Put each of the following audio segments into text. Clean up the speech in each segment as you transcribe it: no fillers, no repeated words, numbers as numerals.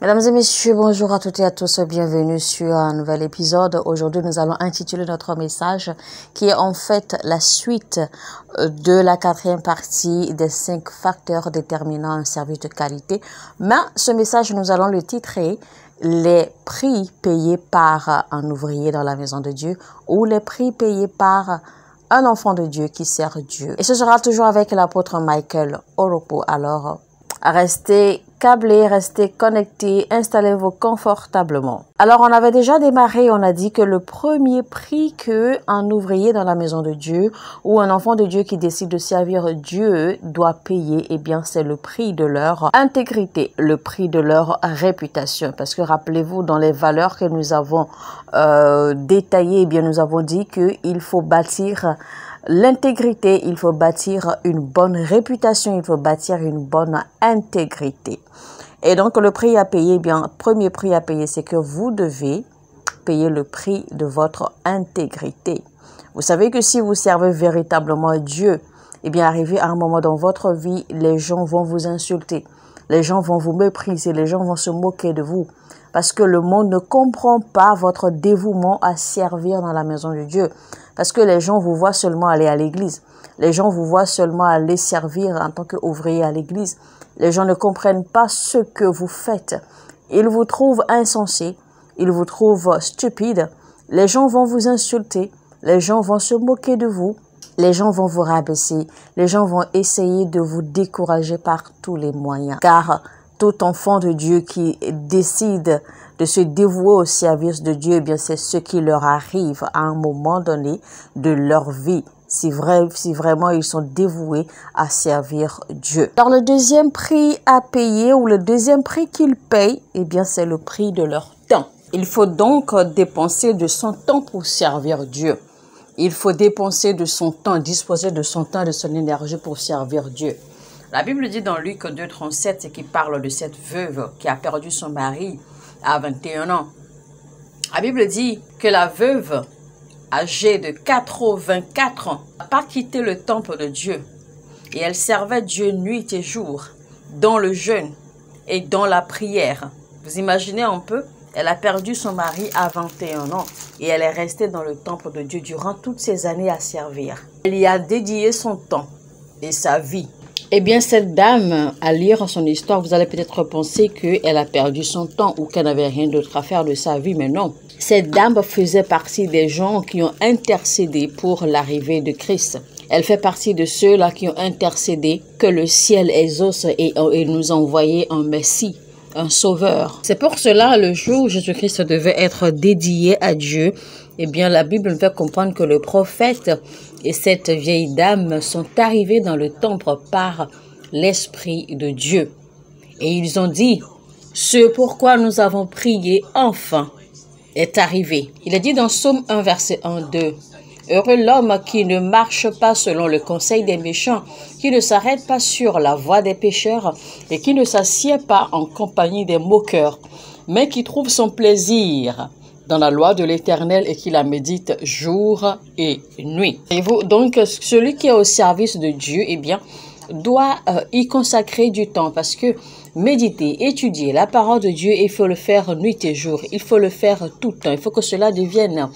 Mesdames et messieurs, bonjour à toutes et à tous, bienvenue sur un nouvel épisode. Aujourd'hui, nous allons intituler notre message qui est en fait la suite de la quatrième partie des 5 facteurs déterminant un service de qualité. Mais ce message, nous allons le titrer les prix payés par un ouvrier dans la maison de Dieu ou les prix payés par un enfant de Dieu qui sert Dieu. Et ce sera toujours avec l'apôtre Michael Oropo. Alors, restez câblés, restez connectés, installez-vous confortablement. Alors, on avait déjà démarré, on a dit que le premier prix que un ouvrier dans la maison de Dieu ou un enfant de Dieu qui décide de servir Dieu doit payer, eh bien, c'est le prix de leur intégrité, le prix de leur réputation. Parce que rappelez-vous, dans les valeurs que nous avons détaillées, eh bien, nous avons dit qu'il faut bâtir l'intégrité, il faut bâtir une bonne réputation, il faut bâtir une bonne intégrité. Et donc, le prix à payer, eh bien, premier prix à payer, c'est que vous devez payer le prix de votre intégrité. Vous savez que si vous servez véritablement Dieu, eh bien, arrivé à un moment dans votre vie, les gens vont vous insulter, les gens vont vous mépriser, les gens vont se moquer de vous. Parce que le monde ne comprend pas votre dévouement à servir dans la maison de Dieu. Parce que les gens vous voient seulement aller à l'église. Les gens vous voient seulement aller servir en tant qu'ouvrier à l'église. Les gens ne comprennent pas ce que vous faites. Ils vous trouvent insensé. Ils vous trouvent stupide. Les gens vont vous insulter. Les gens vont se moquer de vous. Les gens vont vous rabaisser. Les gens vont essayer de vous décourager par tous les moyens. Car tout enfant de Dieu qui décide de se dévouer au service de Dieu, eh bien, c'est ce qui leur arrive à un moment donné de leur vie. Si vraiment ils sont dévoués à servir Dieu. Alors, le deuxième prix à payer ou le deuxième prix qu'ils payent, eh bien, c'est le prix de leur temps. Il faut donc dépenser de son temps pour servir Dieu. Il faut dépenser de son temps, disposer de son temps, de son énergie pour servir Dieu. La Bible dit dans Luc 2,37 qui parle de cette veuve qui a perdu son mari à 21 ans. La Bible dit que la veuve, âgée de 84 ans, n'a pas quitté le temple de Dieu. Et elle servait Dieu nuit et jour, dans le jeûne et dans la prière. Vous imaginez un peu? Elle a perdu son mari à 21 ans et elle est restée dans le temple de Dieu durant toutes ces années à servir. Elle y a dédié son temps et sa vie. Eh bien, cette dame, à lire son histoire, vous allez peut-être penser qu'elle a perdu son temps ou qu'elle n'avait rien d'autre à faire de sa vie, mais non. Cette dame faisait partie des gens qui ont intercédé pour l'arrivée de Christ. Elle fait partie de ceux-là qui ont intercédé que le ciel exauce et nous a envoyé un Messie, un sauveur. C'est pour cela, le jour où Jésus-Christ devait être dédié à Dieu, eh bien, la Bible nous fait comprendre que le prophète et cette vieille dame sont arrivés dans le temple par l'Esprit de Dieu. Et ils ont dit, ce pourquoi nous avons prié enfin est arrivé. Il est dit dans Psaume 1, verset 1-2, heureux l'homme qui ne marche pas selon le conseil des méchants, qui ne s'arrête pas sur la voie des pécheurs et qui ne s'assied pas en compagnie des moqueurs, mais qui trouve son plaisir dans la loi de l'Éternel et qui la médite jour et nuit. Et vous, donc, celui qui est au service de Dieu, eh bien, doit y consacrer du temps parce que méditer, étudier la parole de Dieu, il faut le faire nuit et jour. Il faut le faire tout le temps. Il faut que cela devienne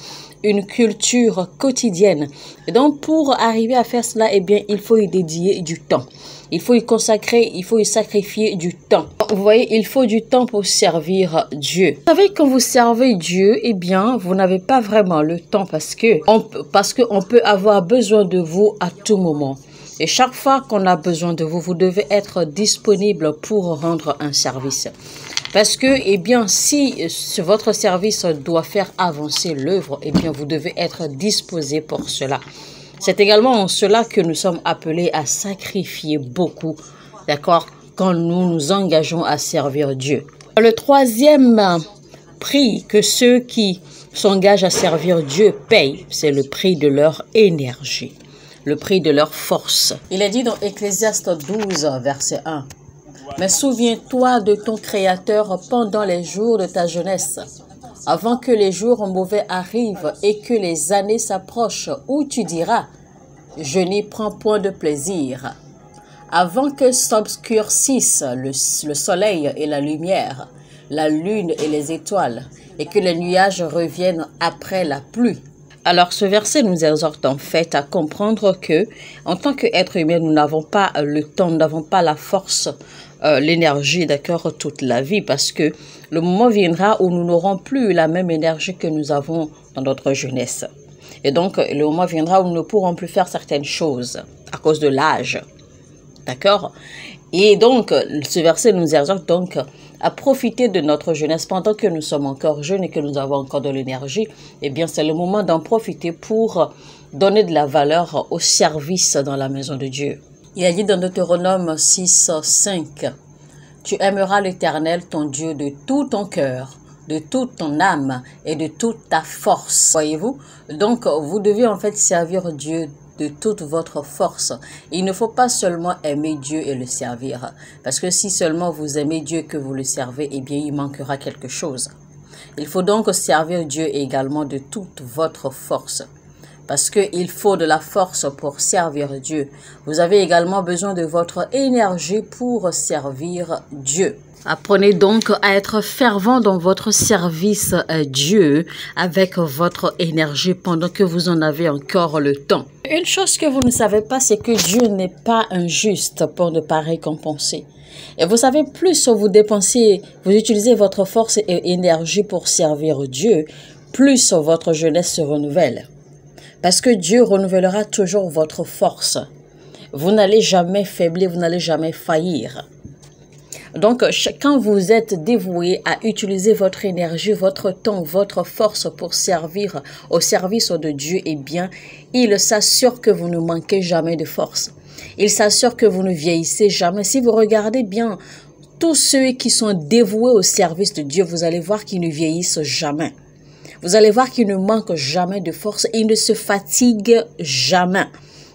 une culture quotidienne. Et donc, pour arriver à faire cela, eh bien, il faut y dédier du temps. Il faut y consacrer, il faut y sacrifier du temps. Vous voyez, il faut du temps pour servir Dieu. Vous savez, quand vous servez Dieu, eh bien, vous n'avez pas vraiment le temps parce qu'on peut avoir besoin de vous à tout moment. Et chaque fois qu'on a besoin de vous, vous devez être disponible pour rendre un service. Parce que, eh bien, si votre service doit faire avancer l'œuvre, eh bien, vous devez être disposé pour cela. C'est également en cela que nous sommes appelés à sacrifier beaucoup, d'accord, quand nous nous engageons à servir Dieu. Le troisième prix que ceux qui s'engagent à servir Dieu payent, c'est le prix de leur énergie, le prix de leur force. Il est dit dans Ecclésiaste 12, verset 1. Mais souviens-toi de ton Créateur pendant les jours de ta jeunesse, avant que les jours mauvais arrivent et que les années s'approchent, où tu diras, je n'y prends point de plaisir. Avant que s'obscurcisse le soleil et la lumière, la lune et les étoiles, et que les nuages reviennent après la pluie. Alors ce verset nous exhorte en fait à comprendre que, en tant qu'être humain, nous n'avons pas le temps, nous n'avons pas la force, l'énergie, d'accord, toute la vie, parce que le moment viendra où nous n'aurons plus la même énergie que nous avons dans notre jeunesse. Et donc, le moment viendra où nous ne pourrons plus faire certaines choses à cause de l'âge. D'accord? Et donc, ce verset nous exhorte donc à profiter de notre jeunesse pendant que nous sommes encore jeunes et que nous avons encore de l'énergie. Eh bien, c'est le moment d'en profiter pour donner de la valeur au service dans la maison de Dieu. Il a dit dans Deutéronome 6, 5, « Tu aimeras l'Éternel, ton Dieu, de tout ton cœur, de toute ton âme et de toute ta force. » Voyez-vous? Donc, vous devez en fait servir Dieu de toute votre force. Il ne faut pas seulement aimer Dieu et le servir. Parce que si seulement vous aimez Dieu et que vous le servez, eh bien, il manquera quelque chose. Il faut donc servir Dieu également de toute votre force. Parce qu'il faut de la force pour servir Dieu. Vous avez également besoin de votre énergie pour servir Dieu. Apprenez donc à être fervent dans votre service à Dieu avec votre énergie pendant que vous en avez encore le temps. Une chose que vous ne savez pas, c'est que Dieu n'est pas injuste pour ne pas récompenser. Et vous savez, plus vous dépensez, vous utilisez votre force et énergie pour servir Dieu, plus votre jeunesse se renouvelle. Parce que Dieu renouvellera toujours votre force. Vous n'allez jamais faiblir, vous n'allez jamais faillir. Donc, quand vous êtes dévoué à utiliser votre énergie, votre temps, votre force pour servir au service de Dieu, eh bien, il s'assure que vous ne manquez jamais de force. Il s'assure que vous ne vieillissez jamais. Si vous regardez bien, tous ceux qui sont dévoués au service de Dieu, vous allez voir qu'ils ne vieillissent jamais. Vous allez voir qu'ils ne manquent jamais de force. Ils ne se fatiguent jamais.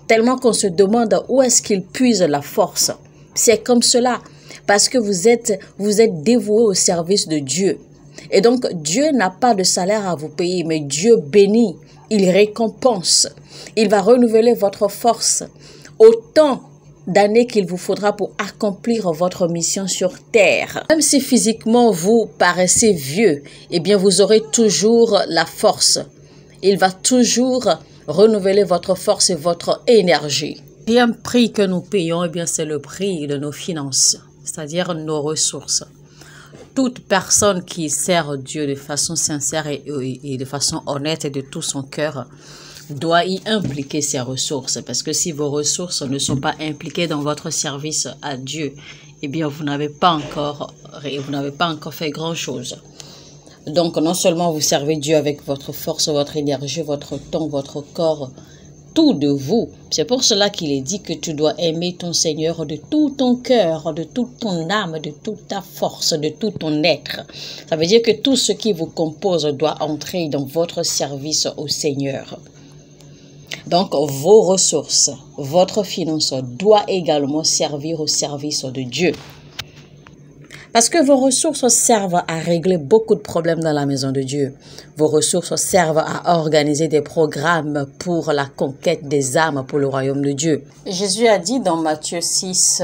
Tellement qu'on se demande où est-ce qu'ils puisent la force. C'est comme cela. Parce que vous êtes dévoué au service de Dieu. Et donc, Dieu n'a pas de salaire à vous payer, mais Dieu bénit. Il récompense. Il va renouveler votre force autant d'années qu'il vous faudra pour accomplir votre mission sur terre. Même si physiquement vous paraissez vieux, eh bien vous aurez toujours la force. Il va toujours renouveler votre force et votre énergie. Et un prix que nous payons, eh bien c'est le prix de nos finances, c'est-à-dire nos ressources. Toute personne qui sert Dieu de façon sincère et de façon honnête et de tout son cœur doit y impliquer ses ressources, parce que si vos ressources ne sont pas impliquées dans votre service à Dieu, eh bien vous n'avez pas encore fait grand-chose. Donc non seulement vous servez Dieu avec votre force, votre énergie, votre temps, votre corps, tout de vous. C'est pour cela qu'il est dit que tu dois aimer ton Seigneur de tout ton cœur, de toute ton âme, de toute ta force, de tout ton être. Ça veut dire que tout ce qui vous compose doit entrer dans votre service au Seigneur. Donc, vos ressources, votre finance doit également servir au service de Dieu. Parce que vos ressources servent à régler beaucoup de problèmes dans la maison de Dieu. Vos ressources servent à organiser des programmes pour la conquête des âmes pour le royaume de Dieu. Jésus a dit dans Matthieu 6,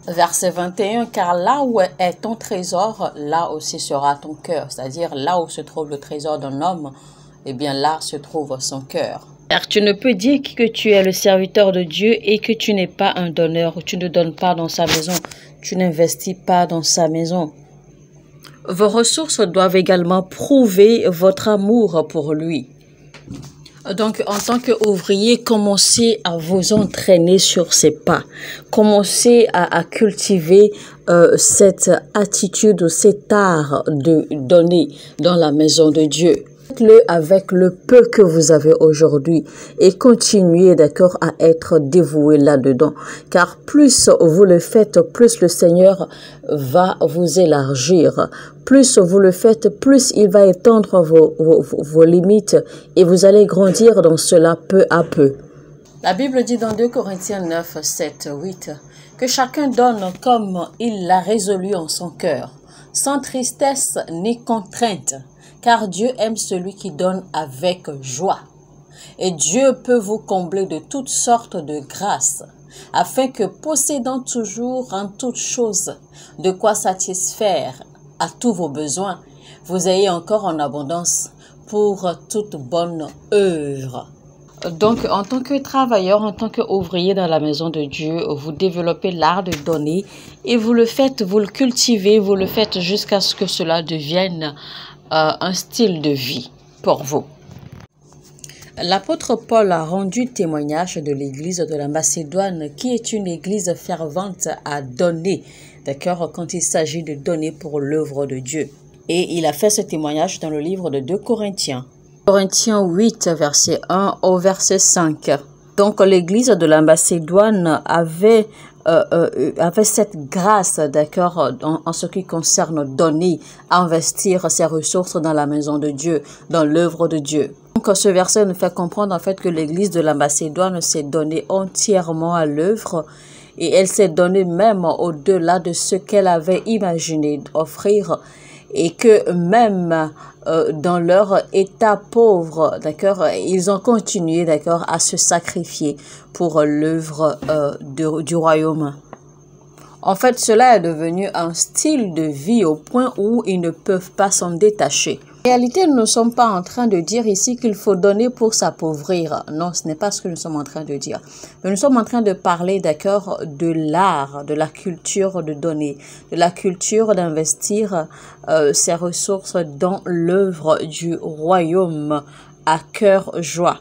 verset 21, « Car là où est ton trésor, là aussi sera ton cœur. » C'est-à-dire là où se trouve le trésor d'un homme, eh bien là se trouve son cœur. Car tu ne peux dire que tu es le serviteur de Dieu et que tu n'es pas un donneur, tu ne donnes pas dans sa maison, tu n'investis pas dans sa maison. Vos ressources doivent également prouver votre amour pour lui. Donc, en tant qu'ouvrier, commencez à vous entraîner sur ses pas. Commencez à cultiver cette attitude ou cet art de donner dans la maison de Dieu. Faites-le avec le peu que vous avez aujourd'hui et continuez, d'accord, à être dévoué là-dedans. Car plus vous le faites, plus le Seigneur va vous élargir. Plus vous le faites, plus il va étendre vos limites et vous allez grandir dans cela peu à peu. La Bible dit dans 2 Corinthiens 9, 7, 8 que chacun donne comme il l'a résolu en son cœur, sans tristesse ni contrainte. Car Dieu aime celui qui donne avec joie. Et Dieu peut vous combler de toutes sortes de grâces, afin que possédant toujours en toutes choses de quoi satisfaire à tous vos besoins, vous ayez encore en abondance pour toute bonne œuvre. Donc, en tant que travailleur, en tant qu'ouvrier dans la maison de Dieu, vous développez l'art de donner et vous le faites, vous le cultivez, vous le faites jusqu'à ce que cela devienne un style de vie pour vous. L'apôtre Paul a rendu témoignage de l'église de la Macédoine, qui est une église fervente à donner, d'accord, quand il s'agit de donner pour l'œuvre de Dieu. Et il a fait ce témoignage dans le livre de 2 Corinthiens. Corinthiens 8, verset 1 au verset 5. Donc, l'église de la Macédoine avait cette grâce, d'accord, en ce qui concerne donner, investir ses ressources dans la maison de Dieu, dans l'œuvre de Dieu. Donc, ce verset nous fait comprendre en fait que l'église de la Macédoine s'est donnée entièrement à l'œuvre et elle s'est donnée même au-delà de ce qu'elle avait imaginé offrir. Et que même dans leur état pauvre, d'accord, ils ont continué, d'accord, à se sacrifier pour l'œuvre du royaume. En fait, cela est devenu un style de vie au point où ils ne peuvent pas s'en détacher. En réalité, nous ne sommes pas en train de dire ici qu'il faut donner pour s'appauvrir. Non, ce n'est pas ce que nous sommes en train de dire. Mais nous sommes en train de parler, d'accord, de l'art, de la culture de donner, de la culture d'investir ses ressources dans l'œuvre du royaume à cœur joie.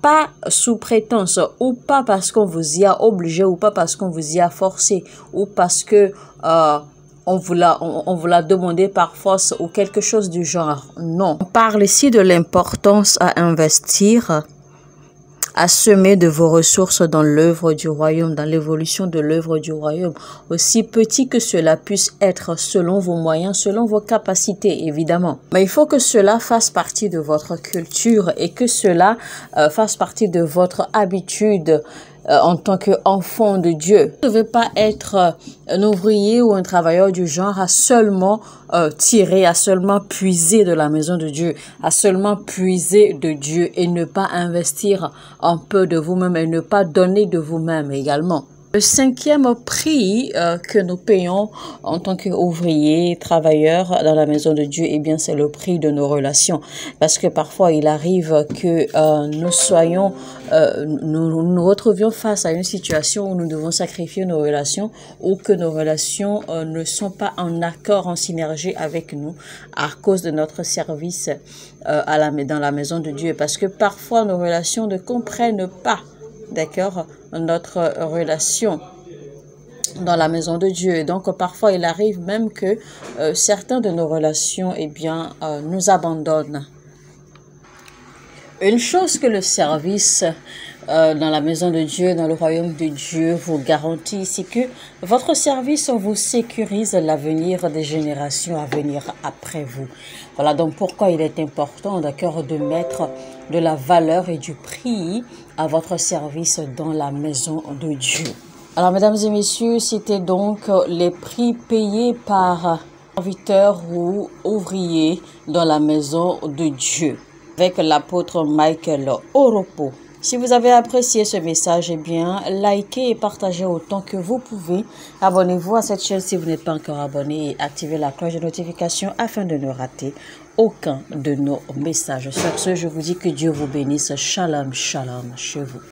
Pas sous prétence, ou pas parce qu'on vous y a obligé, ou pas parce qu'on vous y a forcé, ou parce que on vous l'a demandé par force ou quelque chose du genre. Non. On parle ici de l'importance à investir, à semer de vos ressources dans l'œuvre du royaume, dans l'évolution de l'œuvre du royaume, aussi petit que cela puisse être selon vos moyens, selon vos capacités, évidemment. Mais il faut que cela fasse partie de votre culture et que cela fasse partie de votre habitude en tant qu'enfant de Dieu. Vous ne devez pas être un ouvrier ou un travailleur du genre à seulement tirer, à seulement puiser de la maison de Dieu, à seulement puiser de Dieu et ne pas investir un peu de vous-même et ne pas donner de vous-même également. Le 5e prix que nous payons en tant qu'ouvriers, travailleurs dans la maison de Dieu, eh bien, c'est le prix de nos relations. Parce que parfois, il arrive que nous nous retrouvions face à une situation où nous devons sacrifier nos relations ou que nos relations ne sont pas en accord, en synergie avec nous à cause de notre service dans la maison de Dieu. Parce que parfois, nos relations ne comprennent pas, d'accord, notre relation dans la maison de Dieu. Et donc, parfois, il arrive même que certains de nos relations, eh bien, nous abandonnent. Une chose que le service dans la maison de Dieu, dans le royaume de Dieu, vous garantit, c'est que votre service vous sécurise l'avenir des générations à venir après vous. Voilà donc pourquoi il est important, d'accord, de mettre de la valeur et du prix à votre service dans la maison de Dieu. Alors, mesdames et messieurs, c'était donc les prix payés par serviteurs ou ouvriers dans la maison de Dieu avec l'apôtre Michael Oropo. Si vous avez apprécié ce message, eh bien, likez et partagez autant que vous pouvez. Abonnez-vous à cette chaîne si vous n'êtes pas encore abonné et activez la cloche de notification afin de ne rater aucun de nos messages. Sur ce, je vous dis que Dieu vous bénisse. Shalom, shalom chez vous.